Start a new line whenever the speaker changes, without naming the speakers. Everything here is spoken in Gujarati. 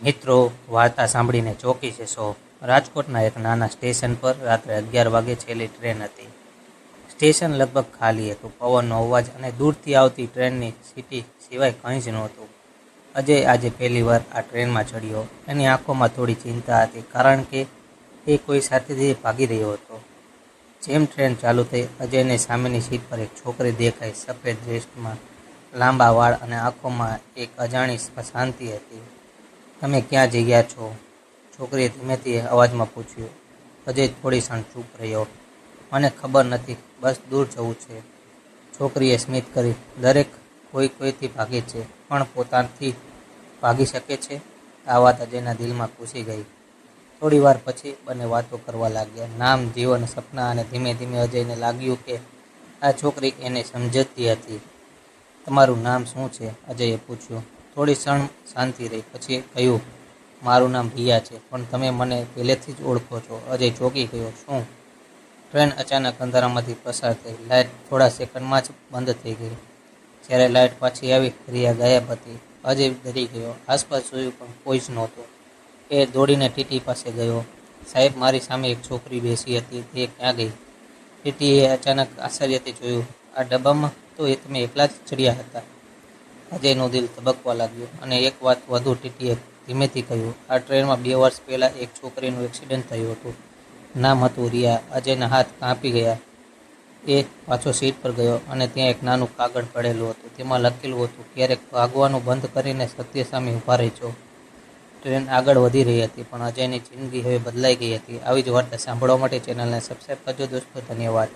મિત્રો, વાર્તા સાંભળીને ચોંકી જશો. રાજકોટના એક નાના સ્ટેશન પર રાત્રે 11 વાગે છેલ્લી ટ્રેન હતી. સ્ટેશન લગભગ ખાલી હતું. પવનનો અવાજ અને દૂરથી આવતી ટ્રેનની સીટી સિવાય કંઈ જ નહોતું. અજય આજે પહેલીવાર આ ટ્રેનમાં ચડ્યો. એની આંખોમાં થોડી ચિંતા હતી, કારણ કે એ કોઈ સાથેથી ભાગી રહ્યો હતો. જેમ ટ્રેન ચાલુ થઈ, અજયને સામેની સીટ પર એક છોકરી દેખાઈ. સફેદ ડ્રેસમાં, લાંબા વાળ અને આંખોમાં એક અજાણી શાંતિ હતી. "તમે ક્યાં જઈ રહ્યા છો?" છોકરીએ ધીમેથી અવાજમાં પૂછ્યું. અજય થોડી ક્ષણ ચૂપ રહ્યો. "મને ખબર નથી, બસ દૂર જવું છે." છોકરીએ સ્મિત કરી. "દરેક કોઈ કોઈથી ભાગે છે, પણ પોતાથી ભાગી શકે છે?" આ વાત અજયના દિલમાં ઘૂસી ગઈ. થોડી વાર પછી બંને વાતો કરવા લાગ્યા. નામ, જીવન, સપના, અને ધીમે ધીમે અજયને લાગ્યું કે આ છોકરી એને સમજતી હતી. "તમારું નામ શું છે?" અજયે પૂછ્યું. થોડી ક્ષણ શાંતિ રહી. પછી કહ્યું, "મારું નામ રિયા છે." "પણ તમે મને પહેલેથી જ ઓળખો છો." અજય ચોંકી ગયો. "શું?" ટ્રેન અચાનક અંધારામાંથી પસાર થઈ. લાઇટ થોડા સેકન્ડમાં જ બંધ થઈ ગઈ. જ્યારે લાઇટ પાછી આવી, રિયા ગાયબ હતી. અજય ડરી ગયો. આસપાસ જોયું, પણ કોઈ જ નહોતું. એ દોડીને ટીટી પાસે ગયો. "સાહેબ, મારી સામે એક છોકરી બેસી હતી, તે ક્યાં ગઈ?" ટીટીએ અચાનક આશ્ચર્યથી જોયું. "આ ડબ્બામાં તો તમે એકલા જ ચડ્યા હતા." અજયનું દિલ ધબકવા લાગ્યું. "અને એક વાત વધુ," ટીટીએ ધીમેથી કહ્યું. "આ ટ્રેનમાં 2 વર્ષ પહેલાં એક છોકરીનું એક્સિડન્ટ થયું હતું. નામ હતું રિયા." અજયના હાથ કાંપી ગયા. એ પાછો સીટ પર ગયો, અને ત્યાં એક નાનું કાગળ પડેલું હતું. તેમાં લખેલું હતું, "ક્યારેક ભાગવાનું બંધ કરીને સત્ય સામે ઊભા રહેજો." ટ્રેન આગળ વધી રહી હતી, પણ અજયની જિંદગી હવે બદલાઈ ગઈ હતી. આવી જ વાર્તા સાંભળવા માટે ચેનલને સબસ્ક્રાઈબ કરજો દોસ્તો. ધન્યવાદ.